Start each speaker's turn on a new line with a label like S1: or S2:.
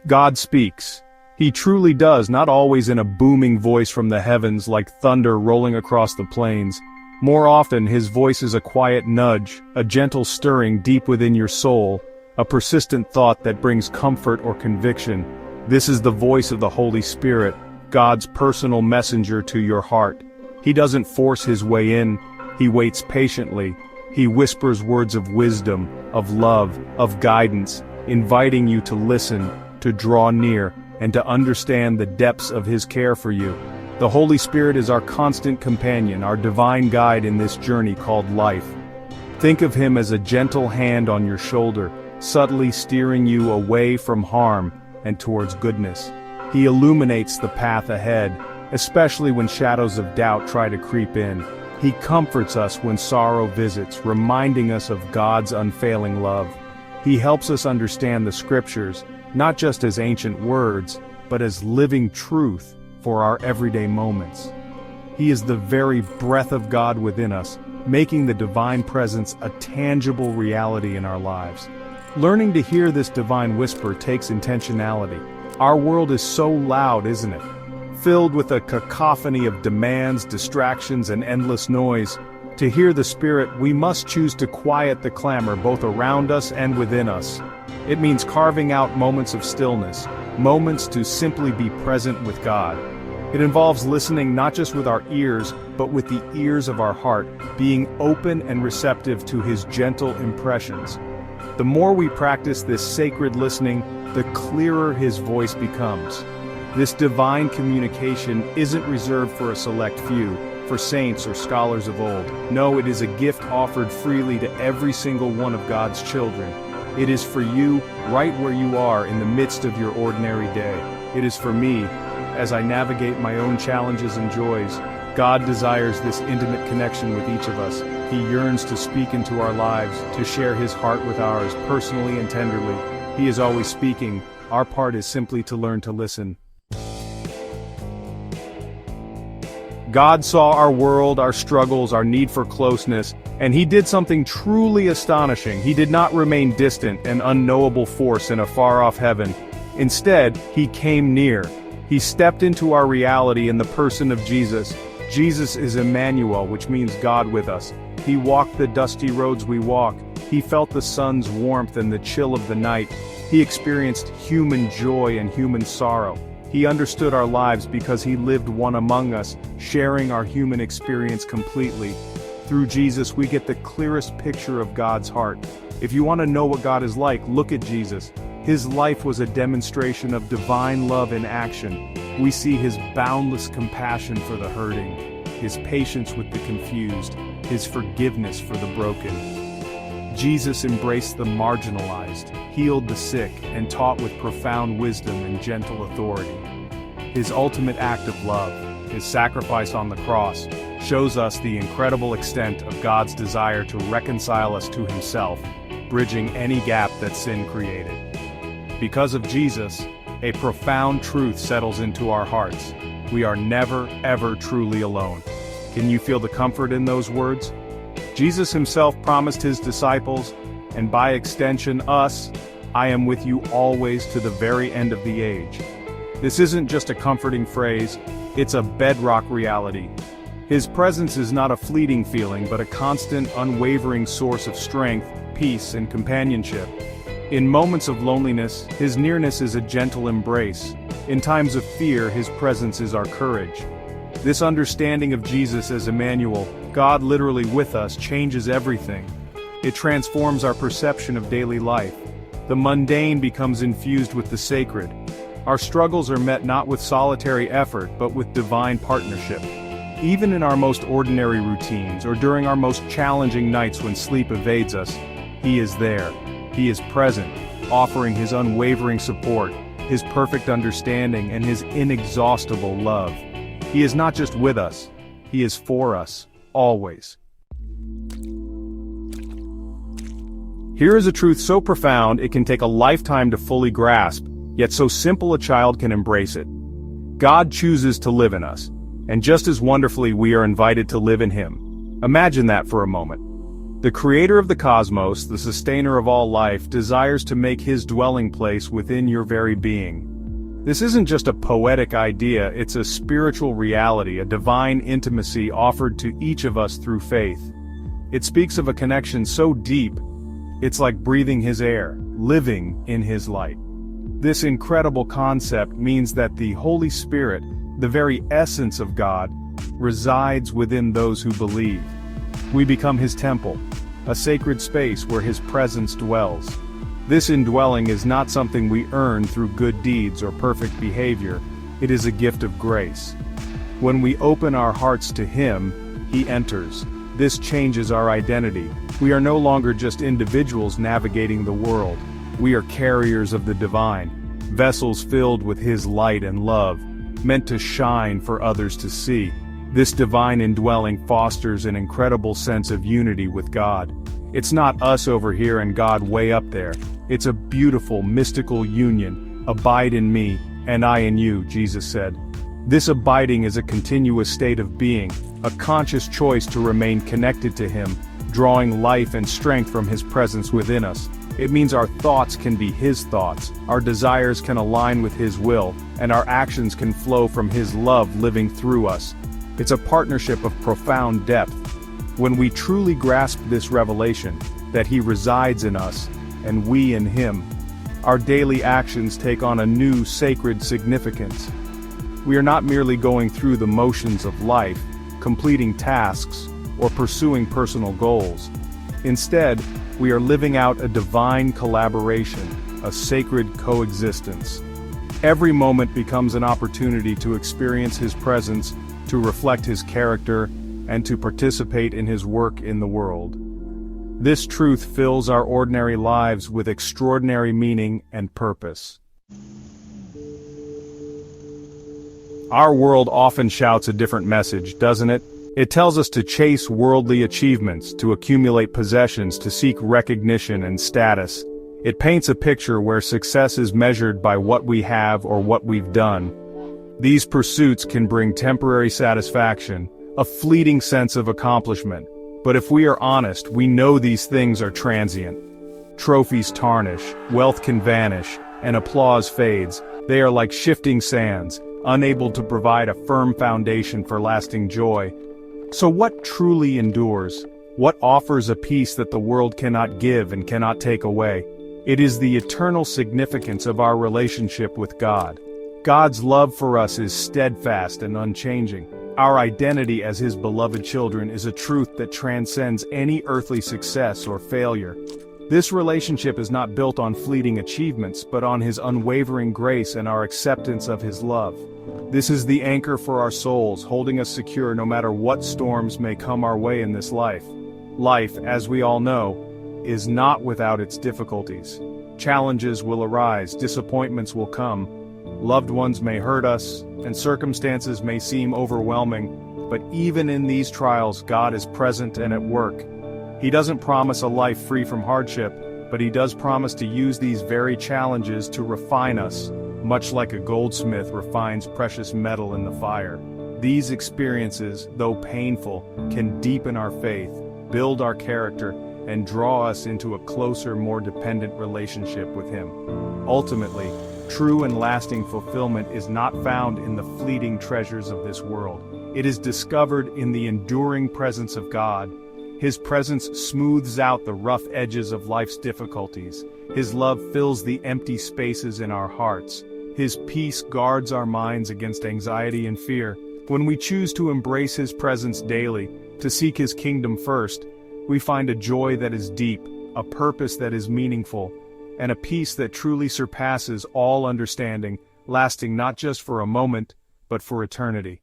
S1: God speaks. He truly does, not always in a booming voice from the heavens like thunder rolling across the plains. More often, his voice is a quiet nudge, a gentle stirring deep within your soul, a persistent thought that brings comfort or conviction. This is the voice of the Holy Spirit, God's personal messenger to your heart. He doesn't force his way in, he waits patiently. He whispers words of wisdom, of love, of guidance, inviting you to listen, to draw near, and to understand the depths of his care for you. The Holy Spirit is our constant companion, our divine guide in this journey called life. Think of him as a gentle hand on your shoulder, subtly steering you away from harm and towards goodness. He illuminates the path ahead, especially when shadows of doubt try to creep in. He comforts us when sorrow visits, reminding us of God's unfailing love. He helps us understand the scriptures, not just as ancient words, but as living truth for our everyday moments. He is the very breath of God within us, making the divine presence a tangible reality in our lives. Learning to hear this divine whisper takes intentionality. Our world is so loud, isn't it? Filled with a cacophony of demands, distractions, and endless noise. To hear the Spirit, we must choose to quiet the clamor both around us and within us. It means carving out moments of stillness, moments to simply be present with God. It involves listening not just with our ears, but with the ears of our heart, being open and receptive to his gentle impressions. The more we practice this sacred listening, the clearer his voice becomes. This divine communication isn't reserved for a select few, for saints or scholars of old. No, it is a gift offered freely to every single one of God's children. It is for you, right where you are in the midst of your ordinary day. It is for me, as I navigate my own challenges and joys. God desires this intimate connection with each of us. He yearns to speak into our lives, to share his heart with ours, personally and tenderly. He is always speaking. Our part is simply to learn to listen. God saw our world, our struggles, our need for closeness, and he did something truly astonishing. He did not remain distant, an unknowable force in a far-off heaven. Instead, he came near. He stepped into our reality in the person of Jesus. Jesus is Emmanuel, which means God with us. He walked the dusty roads we walk. He felt the sun's warmth and the chill of the night. He experienced human joy and human sorrow. He understood our lives because he lived one among us, sharing our human experience completely. Through Jesus, we get the clearest picture of God's heart. If you want to know what God is like, look at Jesus. His life was a demonstration of divine love in action. We see his boundless compassion for the hurting, his patience with the confused, his forgiveness for the broken. Jesus embraced the marginalized, healed the sick, and taught with profound wisdom and gentle authority. His ultimate act of love, his sacrifice on the cross, shows us the incredible extent of God's desire to reconcile us to himself, bridging any gap that sin created. Because of Jesus, a profound truth settles into our hearts. We are never, ever truly alone. Can you feel the comfort in those words? Jesus himself promised his disciples, and by extension us, I am with you always to the very end of the age. This isn't just a comforting phrase, it's a bedrock reality. His presence is not a fleeting feeling, but a constant, unwavering source of strength, peace, and companionship. In moments of loneliness, his nearness is a gentle embrace. In times of fear, his presence is our courage. This understanding of Jesus as Emmanuel, God literally with us, changes everything. It transforms our perception of daily life. The mundane becomes infused with the sacred. Our struggles are met not with solitary effort, but with divine partnership. Even in our most ordinary routines, or during our most challenging nights when sleep evades us, he is there. He is present, offering his unwavering support, his perfect understanding, and his inexhaustible love. He is not just with us, he is for us, always. Here is a truth so profound it can take a lifetime to fully grasp, yet so simple a child can embrace it. God chooses to live in us, and just as wonderfully we are invited to live in him. Imagine that for a moment. The creator of the cosmos, the sustainer of all life, desires to make his dwelling place within your very being. This isn't just a poetic idea, it's a spiritual reality, a divine intimacy offered to each of us through faith. It speaks of a connection so deep, it's like breathing his air, living in his light. This incredible concept means that the Holy Spirit, the very essence of God, resides within those who believe. We become his temple, a sacred space where his presence dwells. This indwelling is not something we earn through good deeds or perfect behavior, it is a gift of grace. When we open our hearts to him, he enters. This changes our identity. We are no longer just individuals navigating the world. We are carriers of the divine, vessels filled with his light and love, meant to shine for others to see. This divine indwelling fosters an incredible sense of unity with God. It's not us over here and God way up there. It's a beautiful, mystical union. Abide in me, and I in you, Jesus said. This abiding is a continuous state of being, a conscious choice to remain connected to him, drawing life and strength from his presence within us. It means our thoughts can be his thoughts, our desires can align with his will, and our actions can flow from his love living through us. It's a partnership of profound depth. When we truly grasp this revelation, that he resides in us, and we in him, our daily actions take on a new sacred significance. We are not merely going through the motions of life, completing tasks, or pursuing personal goals. Instead, we are living out a divine collaboration, a sacred coexistence. Every moment becomes an opportunity to experience his presence, to reflect his character, and to participate in his work in the world. This truth fills our ordinary lives with extraordinary meaning and purpose. Our world often shouts a different message, doesn't it? It tells us to chase worldly achievements, to accumulate possessions, to seek recognition and status. It paints a picture where success is measured by what we have or what we've done. These pursuits can bring temporary satisfaction, a fleeting sense of accomplishment. But if we are honest, we know these things are transient. Trophies tarnish, wealth can vanish, and applause fades. They are like shifting sands, unable to provide a firm foundation for lasting joy. So what truly endures? What offers a peace that the world cannot give and cannot take away? It is the eternal significance of our relationship with God. God's love for us is steadfast and unchanging. Our identity as his beloved children is a truth that transcends any earthly success or failure. This relationship is not built on fleeting achievements, but on his unwavering grace and our acceptance of his love. This is the anchor for our souls, holding us secure no matter what storms may come our way in this life. Life, as we all know, is not without its difficulties. Challenges will arise, disappointments will come, loved ones may hurt us, and circumstances may seem overwhelming, but even in these trials, God is present and at work. He doesn't promise a life free from hardship, but he does promise to use these very challenges to refine us, much like a goldsmith refines precious metal in the fire. These experiences, though painful, can deepen our faith, build our character, and draw us into a closer, more dependent relationship with him. Ultimately, true and lasting fulfillment is not found in the fleeting treasures of this world. It is discovered in the enduring presence of God. His presence smooths out the rough edges of life's difficulties. His love fills the empty spaces in our hearts. His peace guards our minds against anxiety and fear. When we choose to embrace his presence daily, to seek his kingdom first, we find a joy that is deep, a purpose that is meaningful, and a peace that truly surpasses all understanding, lasting not just for a moment, but for eternity.